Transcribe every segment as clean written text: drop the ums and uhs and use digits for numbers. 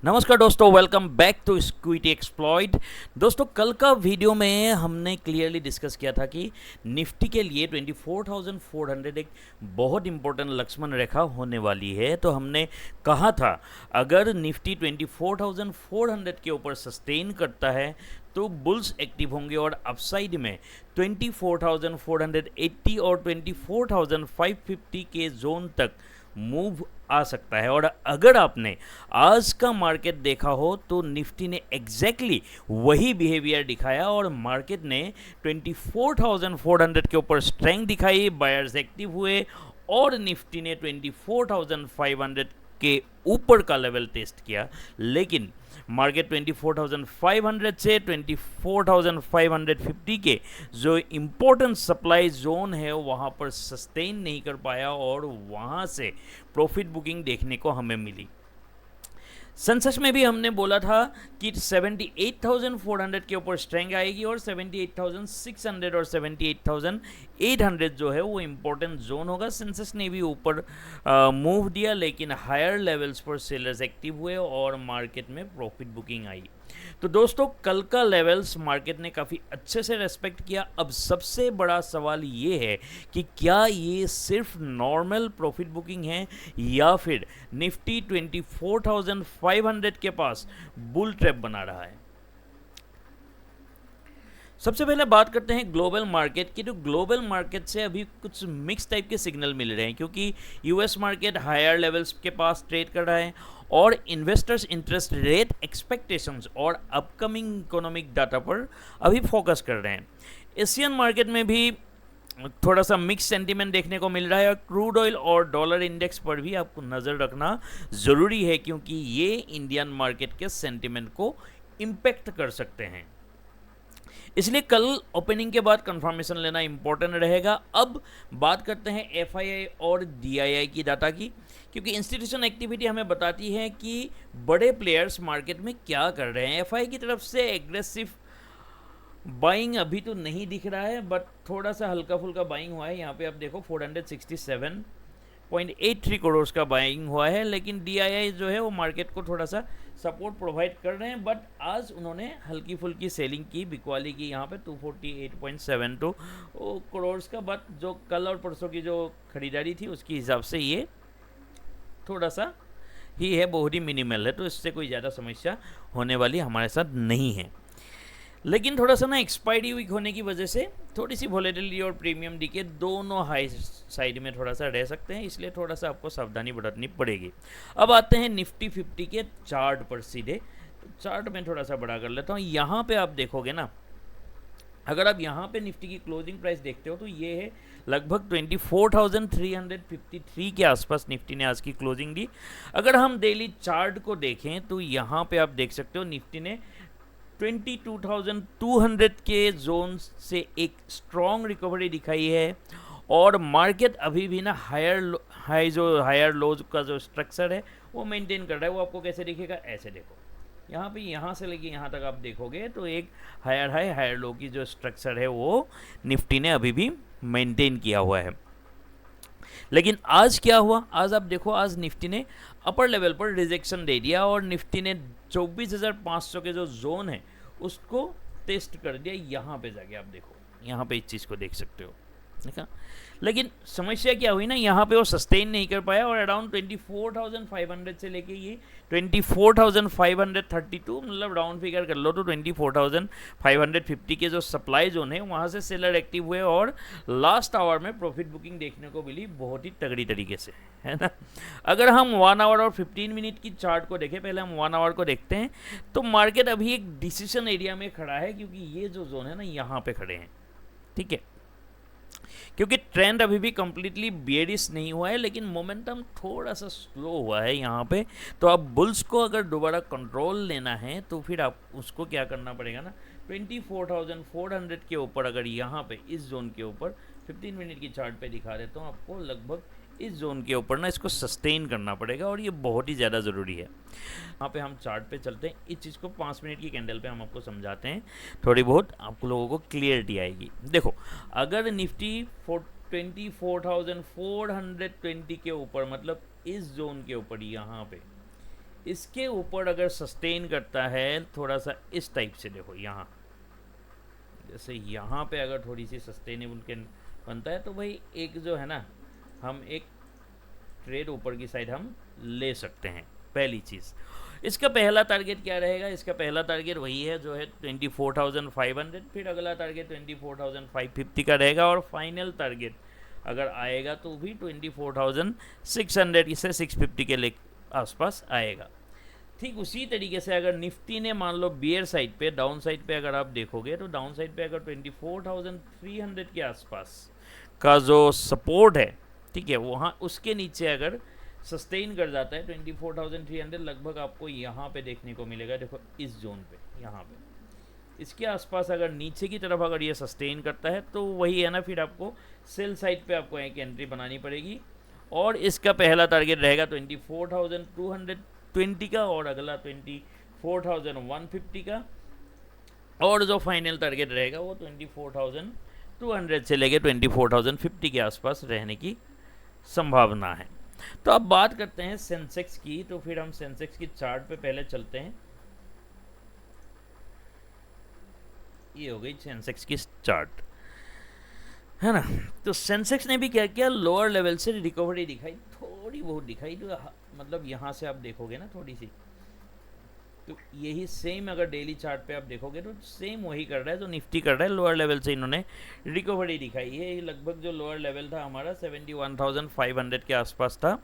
नमस्कार दोस्तों, welcome back to equity exploit. दोस्तों, कल का वीडियो में हमने क्लियरली डिस्कस किया था कि निफ्टी के लिए 24,400 एक बहुत इंपॉर्टेंट लक्ष्मण रेखा होने वाली है। तो हमने कहा था अगर निफ्टी 24,400 के ऊपर सस्टेन करता है तो बुल्स एक्टिव होंगे और अपसाइड में 24,480 और 24,550 के जोन तक मूव आ सकता है। और अगर आपने आज का मार्केट देखा हो तो निफ्टी ने एग्जैक्टली वही बिहेवियर दिखाया और मार्केट ने 24,400 के ऊपर स्ट्रेंथ दिखाई, बायर्स एक्टिव हुए और निफ्टी ने 24,500 के ऊपर का लेवल टेस्ट किया। लेकिन मार्केट 24,500 से 24,550 के जो इम्पोर्टेंट सप्लाई जोन है वहाँ पर सस्टेन नहीं कर पाया और वहाँ से प्रॉफिट बुकिंग देखने को हमें मिली। सेंसेक्स में भी हमने बोला था कि 78,400 के ऊपर स्ट्रेंथ आएगी और 78,600 और 78,800 जो है वो इम्पोर्टेंट जोन होगा। सेंसेक्स ने भी ऊपर मूव दिया, लेकिन हायर लेवल्स पर सेलर्स एक्टिव हुए और मार्केट में प्रॉफिट बुकिंग आई। तो दोस्तों, कल का लेवल्स मार्केट ने काफ़ी अच्छे से रेस्पेक्ट किया। अब सबसे बड़ा सवाल ये है कि क्या ये सिर्फ नॉर्मल प्रॉफिट बुकिंग है या फिर निफ्टी 24,500 के पास बुल ट्रैप बना रहा है। सबसे पहले बात करते हैं ग्लोबल मार्केट की। तो ग्लोबल मार्केट से अभी कुछ मिक्स टाइप के सिग्नल मिल रहे हैं, क्योंकि यूएस मार्केट हायर लेवल्स के पास ट्रेड कर रहा है और इन्वेस्टर्स इंटरेस्ट रेट एक्सपेक्टेशंस और अपकमिंग इकोनॉमिक डाटा पर अभी फोकस कर रहे हैं। एशियन मार्केट में भी थोड़ा सा मिक्स सेंटीमेंट देखने को मिल रहा है और क्रूड ऑयल और डॉलर इंडेक्स पर भी आपको नज़र रखना ज़रूरी है, क्योंकि ये इंडियन मार्केट के सेंटीमेंट को इम्पेक्ट कर सकते हैं। इसलिए कल ओपनिंग के बाद कंफर्मेशन लेना इंपॉर्टेंट रहेगा। अब बात करते हैं एफआईआई और डीआईआई की डाटा की, क्योंकि इंस्टीट्यूशन एक्टिविटी हमें बताती है कि बड़े प्लेयर्स मार्केट में क्या कर रहे हैं। एफआई की तरफ से एग्रेसिव बाइंग अभी तो नहीं दिख रहा है, बट थोड़ा सा हल्का फुल्का बाइंग हुआ है। यहाँ पे आप देखो 467.83 करोड़ का बाइंग हुआ है, लेकिन डीआईआई जो है वो मार्केट को थोड़ा सा सपोर्ट प्रोवाइड कर रहे हैं। बट आज उन्होंने हल्की फुल्की सेलिंग की, बिकवाली की यहाँ पे 248.72 करोड़ का। बट जो कल और परसों की जो खरीदारी थी उसके हिसाब से ये थोड़ा सा ही है, बहुत ही मिनिमल है, तो इससे कोई ज़्यादा समस्या होने वाली हमारे साथ नहीं है। लेकिन थोड़ा सा ना एक्सपायरी वीक होने की वजह से थोड़ी सी वॉलेटिलिटी और प्रीमियम डीके दोनों हाई साइड में थोड़ा सा रह सकते हैं, इसलिए थोड़ा सा आपको सावधानी बरतनी पड़ेगी। अब आते हैं निफ्टी 50 के चार्ट पर सीधे। तो चार्ट में थोड़ा सा बड़ा कर लेता हूँ। यहाँ पे आप देखोगे ना, अगर आप यहाँ पे निफ्टी की क्लोजिंग प्राइस देखते हो तो ये है लगभग 24,353 के आसपास निफ्टी ने आज की क्लोजिंग दी। अगर हम डेली चार्ट को देखें तो यहाँ पे आप देख सकते हो निफ्टी ने 22,200 के जोन से एक स्ट्रॉन्ग रिकवरी दिखाई है और मार्केट अभी भी ना हायर लोज का जो स्ट्रक्चर है वो मेंटेन कर रहा है। वो आपको कैसे दिखेगा, ऐसे देखो, यहाँ पे यहाँ से लेके यहाँ तक आप देखोगे तो एक हायर लो की जो स्ट्रक्चर है वो निफ्टी ने अभी भी मेंटेन किया हुआ है। लेकिन आज क्या हुआ, आज आप देखो, आज निफ्टी ने अपर लेवल पर रिजेक्शन दे दिया और निफ्टी ने 24,500 के जो जोन है उसको टेस्ट कर दिया। यहाँ पे जाके आप देखो, यहाँ पे इस चीज़ को देख सकते हो, देखा। लेकिन समस्या क्या हुई ना, यहाँ पे वो सस्टेन नहीं कर पाया और अराउंड 24,500 से लेके ये 24,532, मतलब राउंड फिगर कर लो तो 24,550 के जो सप्लाई जोन है वहाँ से सेलर एक्टिव हुए और लास्ट आवर में प्रॉफिट बुकिंग देखने को मिली बहुत ही तगड़ी तरीके से, है ना। अगर हम 1 आवर और 15 मिनट की चार्ट को देखें, पहले हम 1 आवर को देखते हैं, तो मार्केट अभी एक डिसीजन एरिया में खड़ा है, क्योंकि ये जो जोन है ना यहाँ पे खड़े हैं, ठीक है। क्योंकि ट्रेंड अभी भी कंप्लीटली बेयरिश नहीं हुआ है, लेकिन मोमेंटम थोड़ा सा स्लो हुआ है यहाँ पे। तो अब बुल्स को अगर दोबारा कंट्रोल लेना है तो फिर आप उसको क्या करना पड़ेगा ना, 24,400 के ऊपर, अगर यहाँ पे इस जोन के ऊपर 15 मिनट की चार्ट पे दिखा देता हूँ आपको, लगभग इस जोन के ऊपर ना इसको सस्टेन करना पड़ेगा और ये बहुत ही ज़्यादा ज़रूरी है। यहाँ पे हम चार्ट पे चलते हैं, इस चीज़ को 5 मिनट की कैंडल पे हम आपको समझाते हैं, थोड़ी बहुत आप लोगों को क्लियरिटी आएगी। देखो, अगर निफ्टी 24,420 के ऊपर, मतलब इस जोन के ऊपर यहाँ पे इसके ऊपर अगर सस्टेन करता है थोड़ा सा इस टाइप से, देखो यहाँ जैसे यहाँ पे अगर थोड़ी सी सस्टेनेबल के बनता है तो भाई एक जो है ना, हम एक ट्रेड ऊपर की साइड हम ले सकते हैं। पहली चीज़, इसका पहला टारगेट क्या रहेगा? इसका पहला टारगेट वही है जो है 24,500, फिर अगला टारगेट 24,550 का रहेगा, और फाइनल टारगेट अगर आएगा तो भी 24,600 से 650 के ले आसपास आएगा। ठीक उसी तरीके से अगर निफ्टी ने मान लो बियर साइड पे, डाउन साइड पे अगर आप देखोगे तो डाउन साइड पे अगर 24,300 के आसपास का जो सपोर्ट है, ठीक है, वहाँ उसके नीचे अगर सस्टेन कर जाता है 24,300 लगभग आपको यहाँ पे देखने को मिलेगा। देखो इस जोन पे, यहाँ पे इसके आसपास अगर नीचे की तरफ अगर ये सस्टेन करता है तो वही है ना, फिर आपको सेल साइड पे आपको एक एंट्री बनानी पड़ेगी, और इसका पहला टारगेट रहेगा 24,220 का, और अगला 24,150 का, और जो फाइनल टारगेट रहेगा वो 24,200 से लेके 24,050 के आसपास रहने की संभावना है। तो अब बात करते हैं सेंसेक्स की, तो फिर हम सेंसेक्स की चार्ट पे पहले चलते हैं। ये हो गई सेंसेक्स की चार्ट, है ना। तो सेंसेक्स ने भी क्या किया, लोअर लेवल से रिकवरी दिखाई, थोड़ी बहुत दिखाई, जो मतलब यहाँ से आप देखोगे ना थोड़ी सी, तो यही सेम अगर डेली चार्ट पे आप देखोगे तो सेम वही कर रहा है जो निफ्टी कर रहा है। लोअर लेवल से इन्होंने रिकवरी दिखाई है। लगभग जो लोअर लेवल था हमारा 71,500 के आसपास था,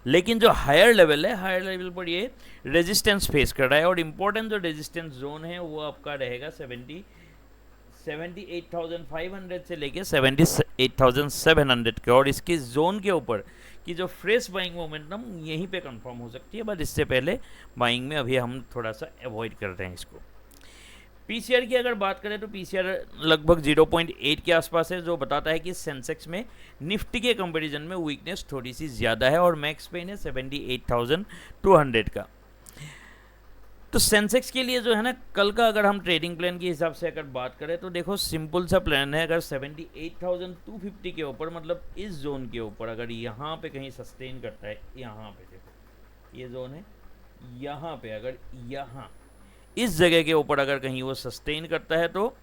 लेकिन जो हायर लेवल है, हायर लेवल पर ये रेजिस्टेंस फेस कर रहा है, और इम्पोर्टेंट जो रेजिस्टेंस जोन है वो आपका रहेगा 78,500 से लेके 78,700 के, और इसके जोन के ऊपर कि जो फ्रेश बाइंग मोमेंटम यहीं पे कंफर्म हो सकती है, बट इससे पहले बाइंग में अभी हम थोड़ा सा अवॉइड कर रहे हैं इसको। पीसीआर की अगर बात करें तो पीसीआर लगभग 0.8 के आसपास है, जो बताता है कि सेंसेक्स में निफ्टी के कंपैरिजन में वीकनेस थोड़ी सी ज़्यादा है, और मैक्स पेन है 78,200 का। तो सेंसेक्स के लिए जो है ना, कल का अगर हम ट्रेडिंग प्लान के हिसाब से अगर बात करें तो देखो सिंपल सा प्लान है। अगर 78,250 के ऊपर, मतलब इस जोन के ऊपर अगर यहाँ पे कहीं सस्टेन करता है, यहाँ पे देखो ये जोन है, यहाँ पे अगर यहाँ इस जगह के ऊपर अगर कहीं वो सस्टेन करता है तो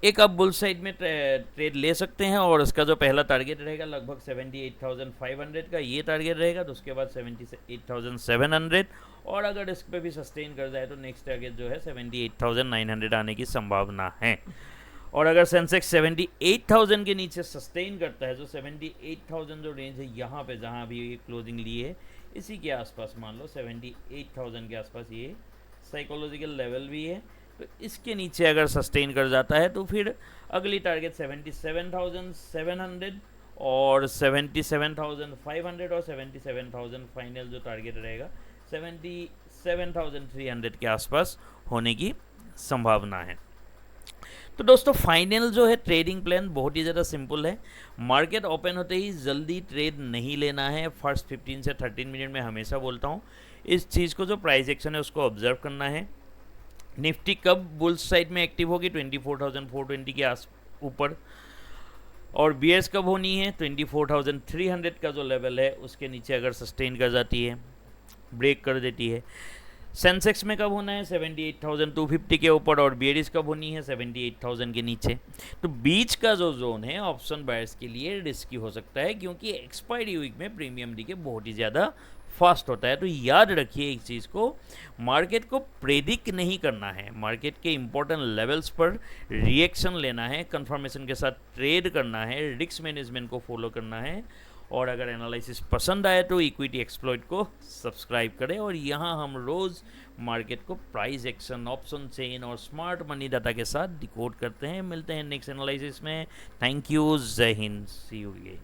एक आप बुल साइड में ट्रेड ले सकते हैं, और उसका जो पहला टारगेट रहेगा लगभग 78,500 का ये टारगेट रहेगा, तो उसके बाद 78,700, और अगर इस पर भी सस्टेन कर जाए तो नेक्स्ट टारगेट जो है 78,900 आने की संभावना है। और अगर सेंसेक्स 78,000 के नीचे सस्टेन करता है, जो 78,000 जो रेंज है यहाँ पे जहाँ भी ये क्लोजिंग ली है, इसी के आसपास मान लो 78,000 के आसपास ये साइकोलॉजिकल लेवल भी है, तो इसके नीचे अगर सस्टेन कर जाता है तो फिर अगली टारगेट 77,700 और 77,500 और 77,000 फाइनल जो टारगेट रहेगा 77,300 के आसपास होने की संभावना है। तो दोस्तों फाइनल जो है ट्रेडिंग प्लान बहुत ही ज़्यादा सिंपल है। मार्केट ओपन होते ही जल्दी ट्रेड नहीं लेना है। फर्स्ट 15 से 13 मिनट में हमेशा बोलता हूँ इस चीज़ को, जो प्राइस एक्शन है उसको ऑब्जर्व करना है। निफ्टी कब बुल्स साइड में एक्टिव होगी 24,420 के आस ऊपर, और बीएस कब होनी है 24,300 का जो लेवल है उसके नीचे अगर सस्टेन कर जाती है, ब्रेक कर देती है। सेंसेक्स में कब होना है 78,250 के ऊपर, और बियरिस कब होनी है 78,000 के नीचे। तो बीच का जो जोन है ऑप्शन बायर्स के लिए रिस्की हो सकता है, क्योंकि एक्सपायरी वीक में प्रीमियम डीके बहुत ही ज़्यादा फास्ट होता है। तो याद रखिए एक चीज़ को, मार्केट को प्रेडिक्ट नहीं करना है, मार्केट के इंपॉर्टेंट लेवल्स पर रिएक्शन लेना है, कंफर्मेशन के साथ ट्रेड करना है, रिस्क मैनेजमेंट को फॉलो करना है। और अगर एनालिसिस पसंद आए तो इक्विटी एक्सप्लॉइट को सब्सक्राइब करें। और यहाँ हम रोज़ मार्केट को प्राइस एक्शन, ऑप्शन चेन और स्मार्ट मनी डाटा के साथ डिकोड करते हैं। मिलते हैं नेक्स्ट एनालिसिस में। थैंक यू, जय हिंद, सी यू अगेन।